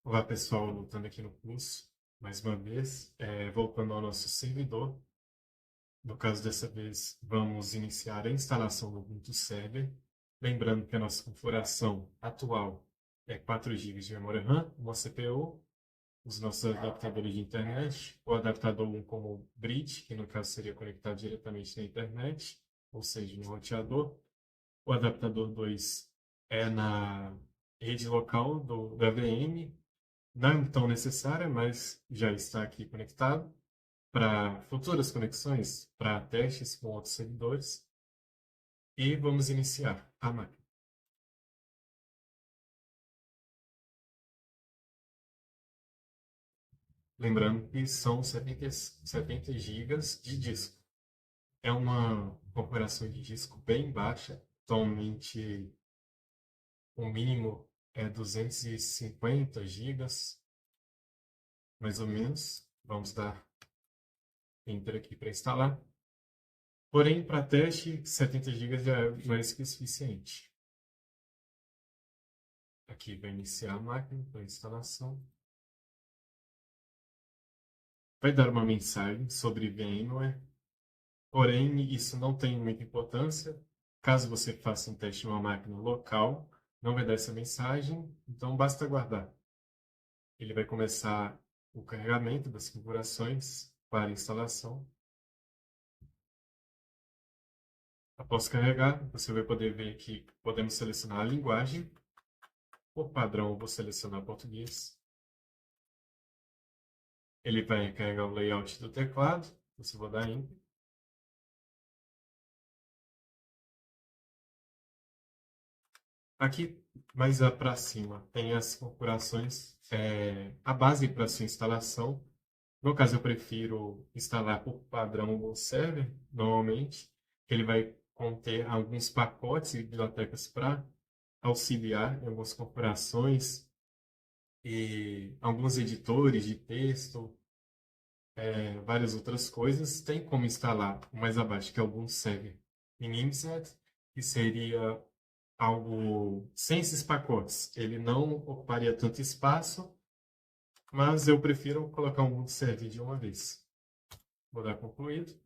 Olá pessoal, voltando aqui no curso, mais uma vez, voltando ao nosso servidor. No caso dessa vez, vamos iniciar a instalação do Ubuntu Server. Lembrando que a nossa configuração atual é 4 GB de memória RAM, uma CPU, os nossos adaptadores de internet, o adaptador 1 como bridge, que no caso seria conectado diretamente na internet, ou seja, no roteador. O adaptador 2 é na rede local da VM, não tão necessária, mas já está aqui conectado para futuras conexões, para testes com outros servidores. E vamos iniciar a máquina. Lembrando que são 70 gigas de disco. É uma configuração de disco bem baixa. Atualmente, o mínimo é 250 gigas, mais ou menos. Vamos dar Enter aqui para instalar. Porém, para teste, 70 gigas já é mais que o suficiente. Aqui vai iniciar a máquina para instalação. Vai dar uma mensagem sobre VMware, porém isso não tem muita importância. Caso você faça um teste em uma máquina local, não vai dar essa mensagem, então basta aguardar. Ele vai começar o carregamento das configurações para instalação. Após carregar, você vai poder ver que podemos selecionar a linguagem. Por padrão, eu vou selecionar português. Ele vai carregar o layout do teclado. Você vai dar Enter. Aqui, mais para cima, tem as configurações, a base para sua instalação. No caso, eu prefiro instalar por padrão o server, normalmente, que ele vai conter alguns pacotes e bibliotecas para auxiliar em algumas configurações e alguns editores de texto, várias outras coisas. Tem como instalar mais abaixo, que é algum server Minimset, que seria algo sem esses pacotes. Ele não ocuparia tanto espaço, mas eu prefiro colocar um server de uma vez. Vou dar concluído.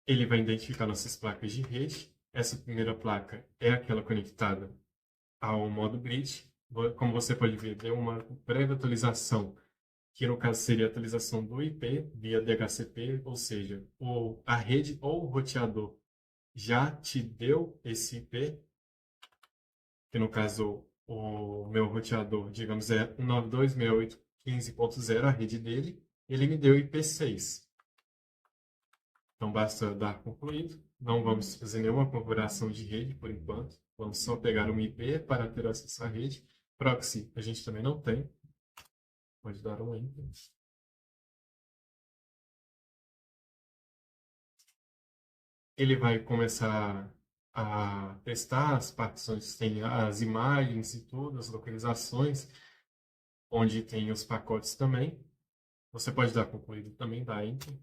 Ele vai identificar nossas placas de rede. Essa primeira placa é aquela conectada ao modo bridge. Como você pode ver, deu uma breve atualização, que no caso seria a atualização do IP via DHCP, ou seja, a rede ou o roteador já te deu esse IP, que no caso o meu roteador, digamos, é 192.168.15.0, a rede dele, ele me deu IP6. Então basta dar concluído. Não vamos fazer nenhuma configuração de rede por enquanto. Vamos só pegar um IP para ter acesso à rede. Proxy a gente também não tem. Pode dar um Enter. Ele vai começar a testar as partições, tem as imagens e tudo, as localizações, onde tem os pacotes também. Você pode dar concluído também, dar Enter.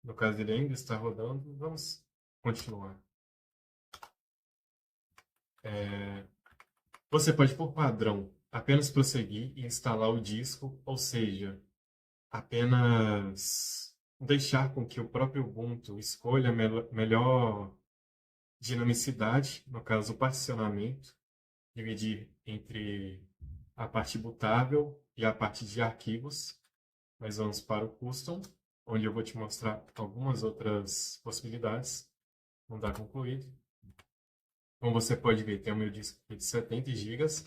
No caso dele ainda está rodando, vamos continuar. Você pode, por padrão, apenas prosseguir e instalar o disco, ou seja, apenas deixar com que o próprio Ubuntu escolha a melhor dinamicidade, no caso, o particionamento, dividir entre a parte bootável e a parte de arquivos. Mas vamos para o Custom, onde eu vou te mostrar algumas outras possibilidades. Vamos dar concluído. Como você pode ver, tem o meu disco aqui de 70 gigas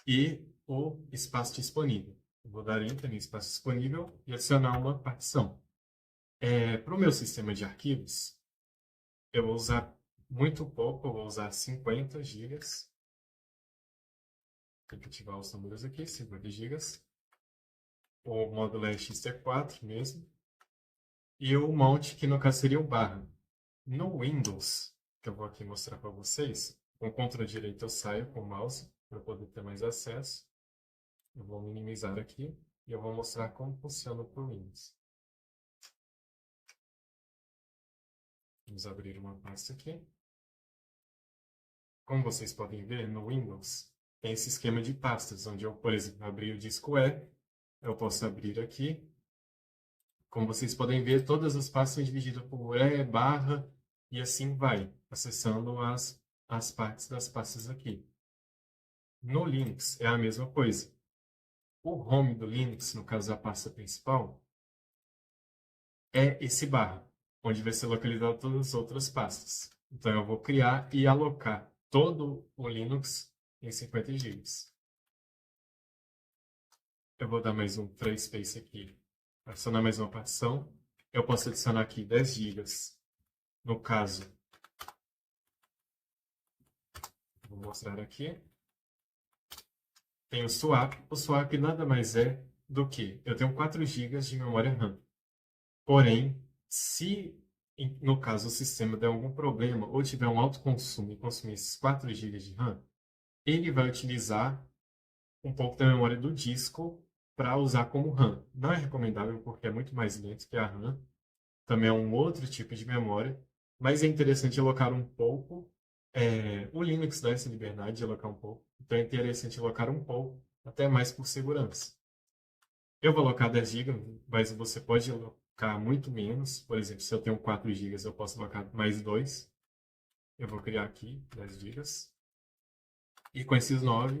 e o espaço disponível. Eu vou dar Enter no espaço disponível e adicionar uma partição. Para o meu sistema de arquivos, eu vou usar muito pouco, eu vou usar 50 gigas. Tem que ativar os números aqui, 50 gigas. O módulo é XT4 mesmo. E o mount, que no caso seria o barra. No Windows, que eu vou aqui mostrar para vocês, com o Ctrl direito eu saio com o mouse para poder ter mais acesso. Eu vou minimizar aqui e eu vou mostrar como funciona para o Windows. Vamos abrir uma pasta aqui. Como vocês podem ver, no Windows, tem esse esquema de pastas, onde eu, por exemplo, abri o disco E, eu posso abrir aqui. Como vocês podem ver, todas as pastas são divididas por E, barra, e assim vai, acessando as partes das pastas aqui. No Linux é a mesma coisa. O home do Linux, no caso da pasta principal, é esse barra, onde vai ser localizado todas as outras pastas. Então eu vou criar e alocar todo o Linux em 50 GB. Eu vou dar mais um try space aqui, adicionar mais uma partição. Eu posso adicionar aqui 10 GB. No caso, vou mostrar aqui. Tem o swap. O swap nada mais é do que eu tenho 4 GB de memória RAM. Porém, se no caso o sistema der algum problema ou tiver um alto consumo e consumir esses 4 GB de RAM, ele vai utilizar um pouco da memória do disco para usar como RAM. Não é recomendável porque é muito mais lento que a RAM. Também é um outro tipo de memória, mas é interessante alocar um pouco. O Linux dá essa liberdade de alocar um pouco, então é interessante alocar um pouco, até mais por segurança. Eu vou alocar 10 GB, mas você pode alocar muito menos. Por exemplo, se eu tenho 4 GB, eu posso alocar mais 2. Eu vou criar aqui 10 GB. E com esses 9,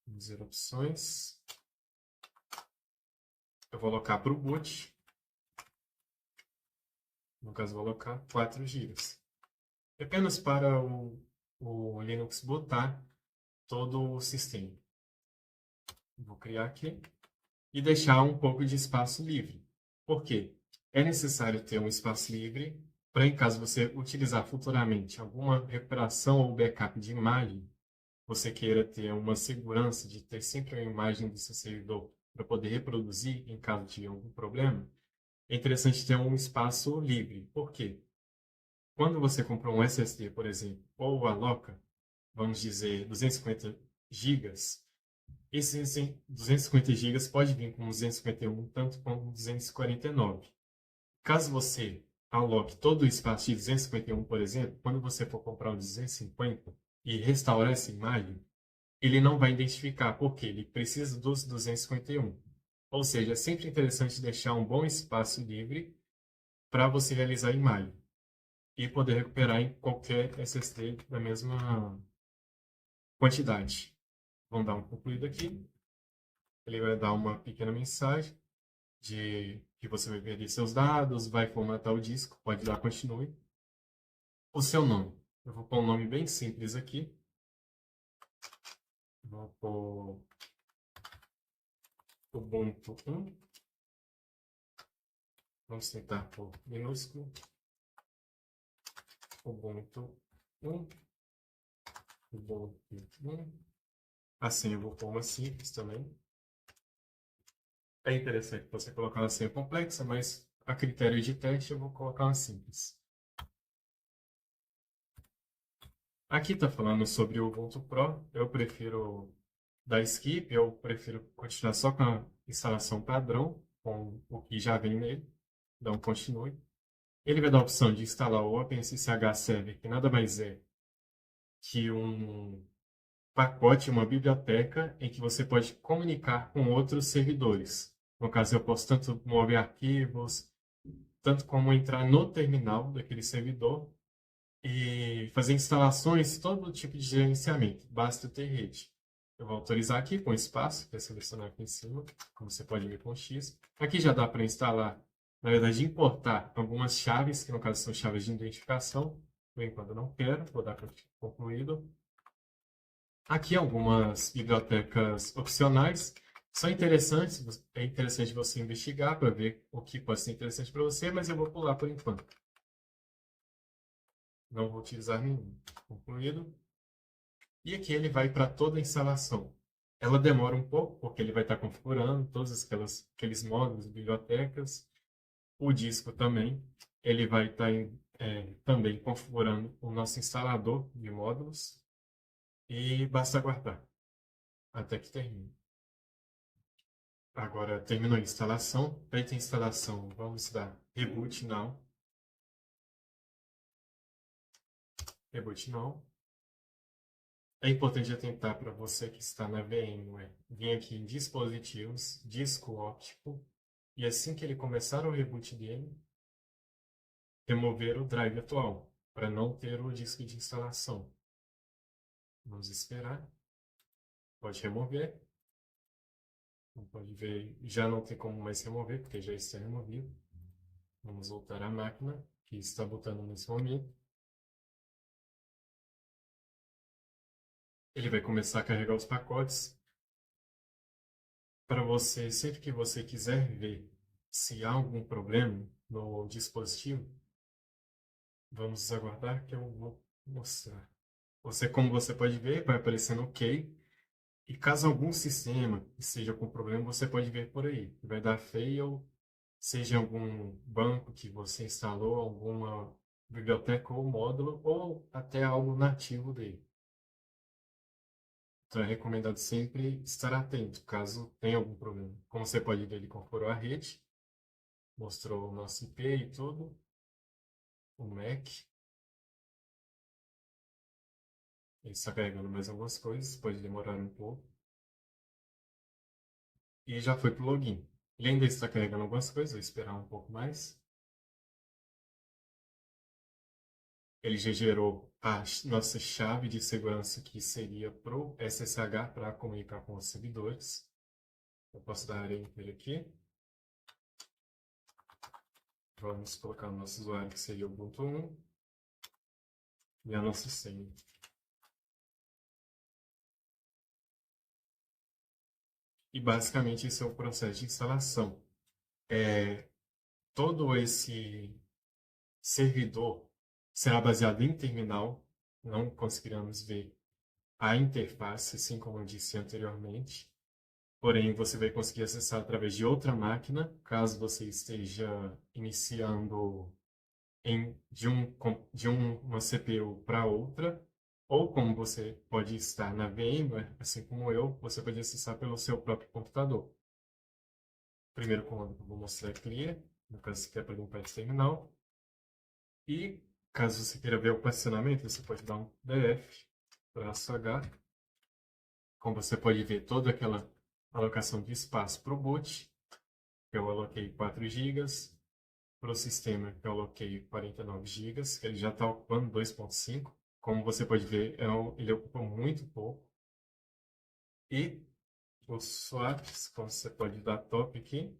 vamos dizer opções. Eu vou alocar para o boot. No caso, vou alocar 4 GB. Apenas para o Linux botar todo o sistema. Vou criar aqui e deixar um pouco de espaço livre. Por quê? É necessário ter um espaço livre para, em caso você utilizar futuramente alguma recuperação ou backup de imagem, você queira ter uma segurança de ter sempre uma imagem do seu servidor para poder reproduzir em caso de algum problema, é interessante ter um espaço livre. Por quê? Quando você compra um SSD, por exemplo, ou aloca, vamos dizer, 250 gigas, esses 250 gigas pode vir com 251, tanto como 249. Caso você aloque todo o espaço de 251, por exemplo, quando você for comprar o 250 e restaurar essa imagem, ele não vai identificar, porque ele precisa dos 251. Ou seja, é sempre interessante deixar um bom espaço livre para você realizar a imagem e poder recuperar em qualquer SSD da mesma quantidade. Vamos dar um concluído aqui. Ele vai dar uma pequena mensagem de que você vai perder seus dados, vai formatar o disco, pode dar continue. O seu nome. Eu vou pôr um nome bem simples aqui. Vou pôr Ubuntu 1. Vamos tentar por minúsculo. Ubuntu 1. Ubuntu 1. Assim eu vou pôr uma simples também. É interessante você colocar uma senha complexa, mas a critério de teste eu vou colocar uma simples. Aqui está falando sobre o Ubuntu Pro. Eu prefiro dar skip, eu prefiro continuar só com a instalação padrão, com o que já vem nele. Dar um continue. Ele vai dar a opção de instalar o OpenSSH Server, que nada mais é que um pacote, uma biblioteca em que você pode comunicar com outros servidores. No caso, eu posso tanto mover arquivos, tanto como entrar no terminal daquele servidor e fazer instalações, todo tipo de gerenciamento. Basta ter rede. Eu vou autorizar aqui com espaço, que é selecionar aqui em cima, como você pode ver com X. Aqui já dá para instalar, na verdade, importar algumas chaves, que no caso são chaves de identificação. Por enquanto eu não quero, vou dar concluído. Aqui algumas bibliotecas opcionais. São interessantes, é interessante você investigar para ver o que pode ser interessante para você, mas eu vou pular por enquanto. Não vou utilizar nenhum. Concluído. E aqui ele vai para toda a instalação. Ela demora um pouco, porque ele vai estar configurando todos aqueles módulos, bibliotecas. O disco também. Ele vai estar também configurando o nosso instalador de módulos. E basta aguardar até que termine. Agora terminou a instalação. Feita a instalação, vamos dar Reboot Now. Reboot Now. É importante atentar para você que está na VMware, vir aqui em dispositivos, disco óptico, e assim que ele começar o reboot dele, remover o drive atual, para não ter o disco de instalação. Vamos esperar. Pode remover. Como pode ver, já não tem como mais remover, porque já está removido. Vamos voltar à máquina, que está botando nesse momento. Ele vai começar a carregar os pacotes. Para você, sempre que você quiser ver se há algum problema no dispositivo, vamos aguardar que eu vou mostrar. Como você pode ver, vai aparecendo OK. E caso algum sistema esteja com problema, você pode ver por aí. Vai dar fail, seja algum banco que você instalou, alguma biblioteca ou módulo, ou até algo nativo dele. Então é recomendado sempre estar atento, caso tenha algum problema. Como você pode ver, ele configurou a rede, mostrou o nosso IP e tudo, o MAC. Ele está carregando mais algumas coisas, pode demorar um pouco. E já foi para o login. Ele ainda está carregando algumas coisas, vou esperar um pouco mais. Ele já gerou a nossa chave de segurança, que seria para o SSH, para comunicar com os servidores. Eu posso dar enter aqui. Vamos colocar o nosso usuário, que seria o Ubuntu 1, e a nossa senha. E basicamente esse é o processo de instalação. Todo esse servidor será baseado em terminal, não conseguiremos ver a interface, assim como eu disse anteriormente. Porém, você vai conseguir acessar através de outra máquina, caso você esteja iniciando uma CPU para outra, ou como você pode estar na VMware, assim como eu, você pode acessar pelo seu próprio computador. O primeiro comando que eu vou mostrar é clear, no caso que é para limpar esse terminal. E caso você queira ver o particionamento, você pode dar um df-h. Como você pode ver, toda aquela alocação de espaço para o boot, eu aloquei 4 GB. Para o sistema, eu aloquei 49 GB, que ele já está ocupando 2.5. Como você pode ver, ele ocupa muito pouco. E os swaps, como você pode dar top aqui.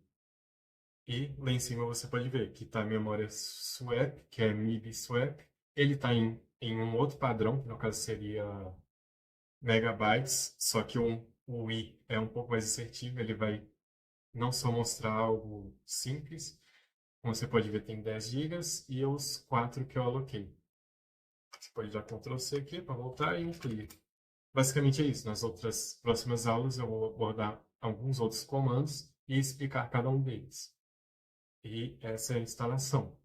E lá em cima você pode ver que está a memória swap, que é MIB swap. Ele está em um outro padrão, que no caso seria megabytes, só que o I é um pouco mais assertivo, ele vai não só mostrar algo simples, como você pode ver tem 10 GB e os 4 que eu aloquei. Você pode dar Ctrl C aqui para voltar e um clear. Basicamente é isso. Nas outras próximas aulas eu vou abordar alguns outros comandos e explicar cada um deles. E essa é a instalação.